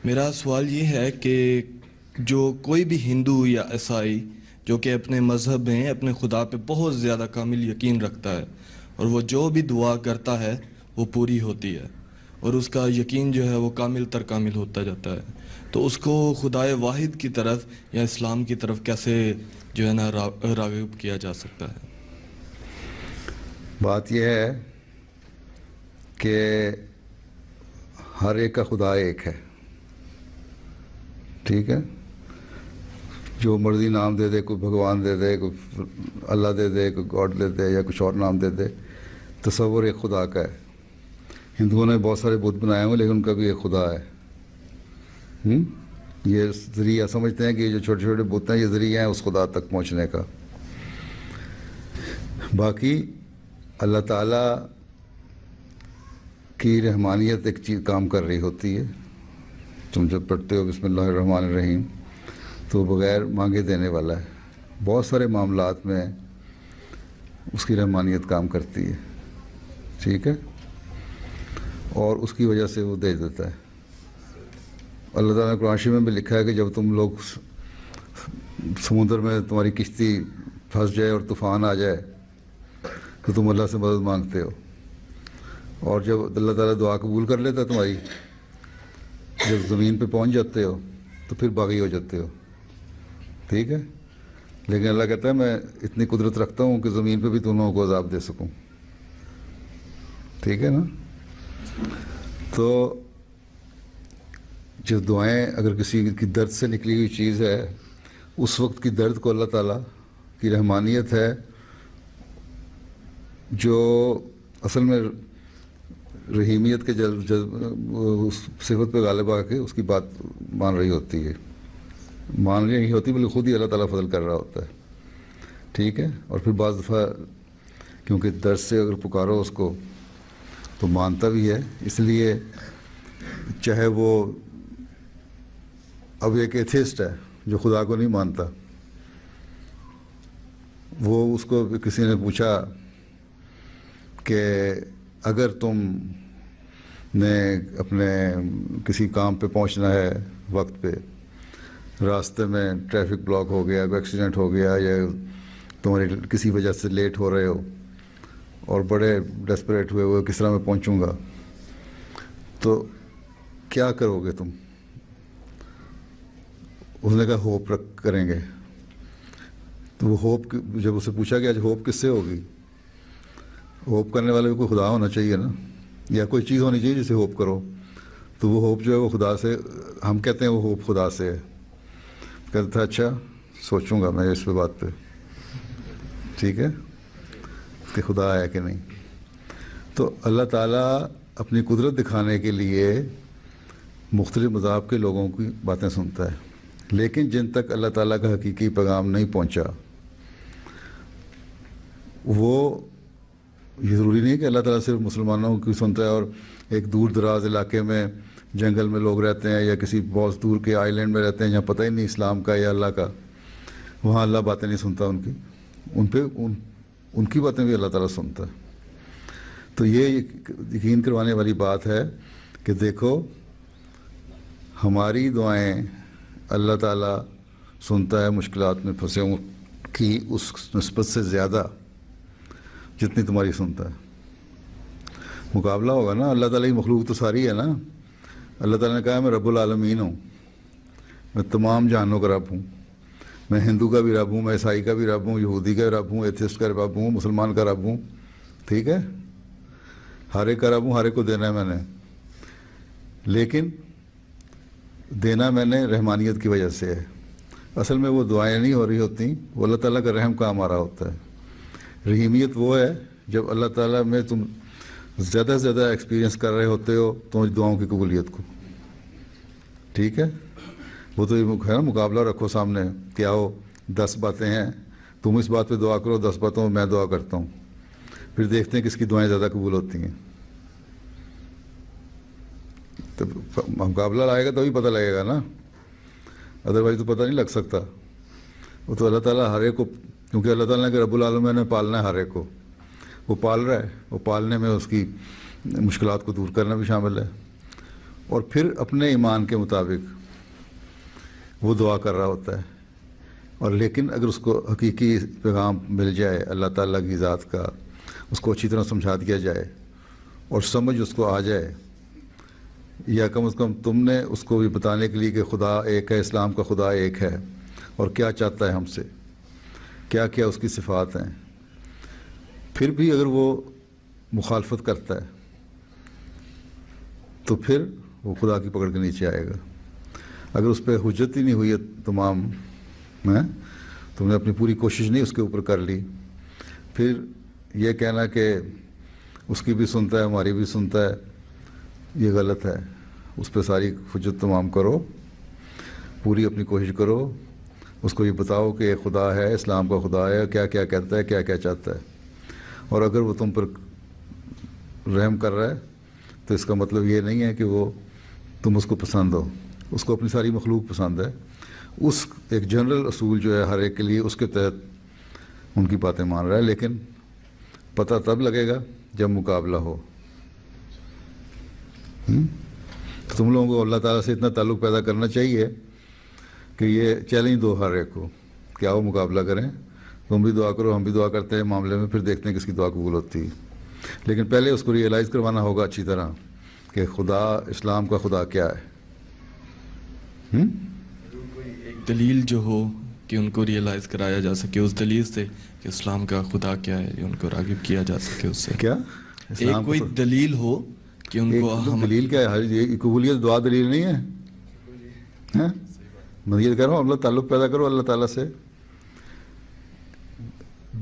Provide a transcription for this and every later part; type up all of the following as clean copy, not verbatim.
میرا سوال یہ ہے کہ جو کوئی بھی ہندو یا عیسائی جو کہ اپنے مذہب میں اپنے خدا پہ بہت زیادہ کامل یقین رکھتا ہے اور وہ جو بھی دعا کرتا ہے وہ پوری ہوتی ہے اور اس کا یقین جو ہے وہ کامل تر کامل ہوتا جاتا ہے، تو اس کو خدائے واحد کی طرف یا اسلام کی طرف کیسے جو ہے نا راغب کیا جا سکتا ہے؟ بات یہ ہے کہ ہر ایک کا خدا ایک ہے، ٹھیک ہے؟ جو مرضی نام دے دے، کوئی بھگوان دے دے، کوئی اللہ دے دے، کوئی گاڈ دے دے یا کچھ اور نام دے دے، تصور ایک خدا کا ہے۔ ہندوؤں نے بہت سارے بت بنائے ہوئے لیکن ان کا بھی ایک خدا ہے۔ یہ ذریعہ سمجھتے ہیں کہ یہ جو چھوٹے چھوٹے بت ہیں یہ ذریعہ ہیں اس خدا تک پہنچنے کا۔ باقی اللہ تعالیٰ کی رحمانیت ایک چیز کام کر رہی ہوتی ہے۔ تم جب پڑھتے ہو بسم اللہ الرحمن الرحیم تو بغیر مانگے دینے والا ہے، بہت سارے معاملات میں اس کی رحمانیت کام کرتی ہے، ٹھیک ہے؟ اور اس کی وجہ سے وہ دے دیتا ہے۔ اللہ تعالیٰ نے قرآن شریف میں بھی لکھا ہے کہ جب تم لوگ سمندر میں تمہاری کشتی پھنس جائے اور طوفان آ جائے تو تم اللہ سے مدد مانگتے ہو، اور جب اللہ تعالیٰ دعا قبول کر لیتا ہے تمہاری، جب زمین پہ پہنچ جاتے ہو تو پھر باغی ہو جاتے ہو، ٹھیک ہے؟ لیکن اللہ کہتا ہے میں اتنی قدرت رکھتا ہوں کہ زمین پہ بھی تم لوگوں کو عذاب دے سکوں، ٹھیک ہے نا؟ تو جو دعائیں اگر کسی کی درد سے نکلی ہوئی چیز ہے، اس وقت کی درد کو اللہ تعالیٰ کی رحمانیت ہے جو اصل میں رحیمیت کے صفت پہ غالب آ کے اس کی بات مان رہی ہوتی ہے، مان رہی ہوتی بلکہ خود ہی اللہ تعالیٰ فضل کر رہا ہوتا ہے، ٹھیک ہے؟ اور پھر بعض دفعہ کیونکہ درد سے اگر پکارو اس کو تو مانتا بھی ہے، اس لیے چاہے وہ اب ایک ایتھیسٹ ہے جو خدا کو نہیں مانتا، وہ اس کو کسی نے پوچھا کہ اگر تم نے اپنے کسی کام پہ پہنچنا ہے وقت پہ، راستے میں ٹریفک بلاک ہو گیا، کوئی ایکسیڈنٹ ہو گیا یا تمہاری کسی وجہ سے لیٹ ہو رہے ہو اور بڑے ڈیسپریٹ ہوئے کس طرح میں پہنچوں گا، تو کیا کرو گے تم؟ اس نے کہا ہوپ کریں گے۔ تو وہ ہوپ جب اسے پوچھا کہ آج ہوپ کس سے ہوگی، ہوپ کرنے والے بھی کوئی خدا ہونا چاہیے نا، یا کوئی چیز ہونی چاہیے جسے ہوپ کرو، تو وہ ہوپ جو ہے وہ خدا سے، ہم کہتے ہیں وہ ہوپ خدا سے ہے۔ کہتا تھا اچھا سوچوں گا میں اس پہ بات پہ، ٹھیک ہے کہ خدا ہے کہ نہیں۔ تو اللہ تعالیٰ اپنی قدرت دکھانے کے لیے مختلف مذاہب کے لوگوں کی باتیں سنتا ہے، لیکن جن تک اللہ تعالیٰ کا حقیقی پیغام نہیں پہنچا، وہ یہ ضروری نہیں کہ اللہ تعالیٰ صرف مسلمانوں کی سنتا ہے اور ایک دور دراز علاقے میں جنگل میں لوگ رہتے ہیں یا کسی بہت دور کے آئی لینڈ میں رہتے ہیں جہاں پتہ ہی نہیں اسلام کا یا اللہ کا، وہاں اللہ باتیں نہیں سنتا ان کی، ان کی باتیں بھی اللہ تعالیٰ سنتا ہے۔ تو یہ یقین کروانے والی بات ہے کہ دیکھو ہماری دعائیں اللہ تعالیٰ سنتا ہے مشکلات میں پھنسے ہوں کی اس نسبت سے زیادہ جتنی تمہاری سنتا ہے۔ مقابلہ ہوگا نا، اللہ تعالیٰ کی مخلوق تو ساری ہے نا۔ اللہ تعالیٰ نے کہا میں رب العالمین ہوں، میں تمام جہانوں کا رب ہوں، میں ہندو کا بھی رب ہوں، میں عیسائی کا بھی رب ہوں، یہودی کا رب ہوں، ایتھسٹ کا رب ہوں، مسلمان کا رب ہوں، ٹھیک ہے؟ ہر ایک کا رب ہوں، ہر ایک کو دینا ہے میں نے، لیکن دینا میں نے رحمانیت کی وجہ سے ہے۔ اصل میں وہ دعائیں نہیں ہو رہی ہوتی، وہ اللہ تعالیٰ کا رحم کام آ رہا ہوتا ہے۔ رحیمیت وہ ہے جب اللہ تعالیٰ میں تم زیادہ سے زیادہ ایکسپیرینس کر رہے ہوتے ہو تمہاری دعاؤں کی قبولیت کو، ٹھیک ہے؟ وہ تو یہ ہے نا، مقابلہ رکھو سامنے، کیا ہو 10 باتیں ہیں، تم اس بات پہ دعا کرو، 10 باتوں میں دعا کرتا ہوں، پھر دیکھتے ہیں کس کی دعائیں زیادہ قبول ہوتی ہیں۔ تو مقابلہ لائے گا تبھی پتہ لگے گا نا، ادروائز تو پتہ نہیں لگ سکتا۔ وہ تو اللہ تعالیٰ ہر ایک کو، کیونکہ اللہ تعالیٰ نے کہ رب العالمین نے پالنا ہے ہر ایک کو، وہ پال رہا ہے، وہ پالنے میں اس کی مشکلات کو دور کرنا بھی شامل ہے، اور پھر اپنے ایمان کے مطابق وہ دعا کر رہا ہوتا ہے. اور لیکن اگر اس کو حقیقی پیغام مل جائے اللہ تعالیٰ کی ذات کا، اس کو اچھی طرح سمجھا دیا جائے اور سمجھ اس کو آ جائے، یا کم از کم تم نے اس کو بھی بتانے کے لیے کہ خدا ایک ہے، اسلام کا خدا ایک ہے اور کیا چاہتا ہے ہم سے، کیا کیا اس کی صفات ہیں، پھر بھی اگر وہ مخالفت کرتا ہے تو پھر وہ خدا کی پکڑ کے نیچے آئے گا. اگر اس پہ حجت ہی نہیں ہوئی ہے تمام، تم نے اپنی پوری کوشش نہیں اس کے اوپر کر لی، پھر یہ کہنا کہ اس کی بھی سنتا ہے ہماری بھی سنتا ہے، یہ غلط ہے. اس پہ ساری حجت تمام کرو، پوری اپنی کوشش کرو، اس کو یہ بتاؤ کہ خدا ہے، اسلام کا خدا ہے، کیا کیا کہتا ہے، کیا کیا چاہتا ہے. اور اگر وہ تم پر رحم کر رہا ہے تو اس کا مطلب یہ نہیں ہے کہ وہ تم اس کو پسند ہو. اس کو اپنی ساری مخلوق پسند ہے. اس ایک جنرل اصول جو ہے ہر ایک کے لیے، اس کے تحت ان کی باتیں مان رہا ہے. لیکن پتہ تب لگے گا جب مقابلہ ہو. تو تم لوگوں کو اللہ تعالیٰ سے اتنا تعلق پیدا کرنا چاہیے کہ یہ چیلنج دو ہر ایک کو کہ آؤ مقابلہ کریں، تم بھی دعا کرو، ہم بھی دعا کرتے ہیں معاملے میں، پھر دیکھتے ہیں کس کی دعا قبول ہوتی ہے. لیکن پہلے اس کو ریئلائز کروانا ہوگا اچھی طرح کہ خدا، اسلام کا خدا کیا ہے. کوئی ایک دلیل جو ہو کہ ان کو ریئلائز کرایا جا سکے اس دلیل سے کہ اسلام کا خدا کیا ہے، ان کو راغب کیا جا سکے اس سے. کیا ایک کوئی دلیل ہو کہ ان کو ہم دلیل کیا ہے؟ یہ قبولیت دعا دلیل نہیں ہے. میں یہ کہہ رہا ہوں اللہ تعلق پیدا کرو اللہ تعالیٰ سے.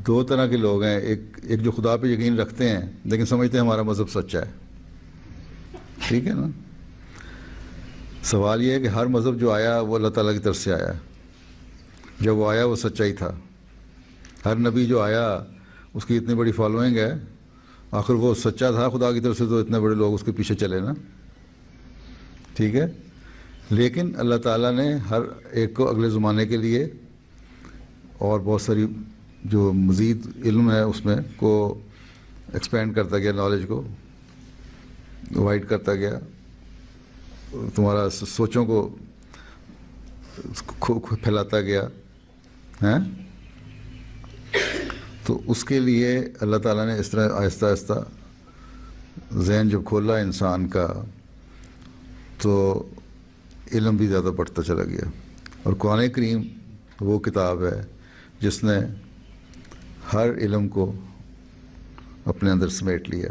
دو طرح کے لوگ ہیں، ایک جو خدا پہ یقین رکھتے ہیں لیکن سمجھتے ہیں ہمارا مذہب سچا ہے. ٹھیک ہے نا. سوال یہ ہے کہ ہر مذہب جو آیا وہ اللہ تعالیٰ کی طرف سے آیا. جب وہ آیا وہ سچائی تھا. ہر نبی جو آیا اس کی اتنی بڑی فالوئنگ ہے، آخر وہ سچا تھا خدا کی طرف سے تو اتنے بڑے لوگ اس کے پیچھے چلے نا. ٹھیک ہے. لیکن اللہ تعالیٰ نے ہر ایک کو اگلے زمانے کے لیے اور بہت ساری جو مزید علم ہے اس میں کو ایکسپینڈ کرتا گیا، نالج کو وائڈ کرتا گیا، تمہارا سوچوں کو پھیلاتا گیا ہیں. تو اس کے لیے اللہ تعالیٰ نے اس طرح آہستہ آہستہ ذہن جب کھولا انسان کا تو علم بھی زیادہ بڑھتا چلا گیا. اور قرآن کریم وہ کتاب ہے جس نے ہر علم کو اپنے اندر سمیٹ لیا.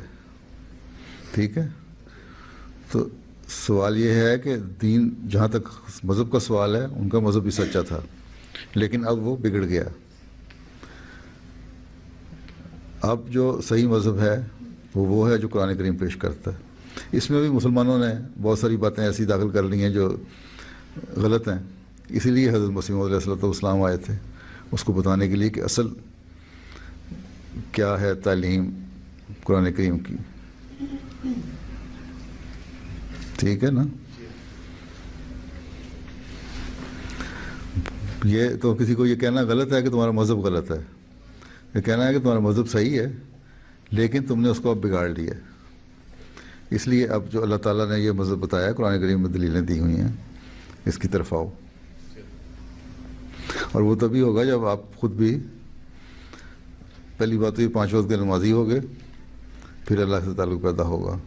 ٹھیک ہے. تو سوال یہ ہے کہ دین، جہاں تک مذہب کا سوال ہے، ان کا مذہب بھی سچا تھا لیکن اب وہ بگڑ گیا. اب جو صحیح مذہب ہے وہ ہے جو قرآن کریم پیش کرتا ہے. اس میں بھی مسلمانوں نے بہت ساری باتیں ایسی داخل کر لی ہیں جو غلط ہیں. اسی لیے حضرت مسیح موعود علیہ السلام آئے تھے اس کو بتانے کے لیے کہ اصل کیا ہے تعلیم قرآن کریم کی. ٹھیک ہے نا. یہ تو کسی کو یہ کہنا غلط ہے کہ تمہارا مذہب غلط ہے. یہ کہنا ہے کہ تمہارا مذہب صحیح ہے لیکن تم نے اس کو اب بگاڑ لیا. اس لیے اب جو اللہ تعالیٰ نے یہ مذہب بتایا قرآن کریم میں دلیلیں دی ہوئی ہیں، اس کی طرف آؤ. اور وہ تبھی ہوگا جب آپ خود بھی، پہلی بات تو یہ 5 وقت کے نمازی ہوگے، پھر اللہ سے تعلق پیدا ہوگا.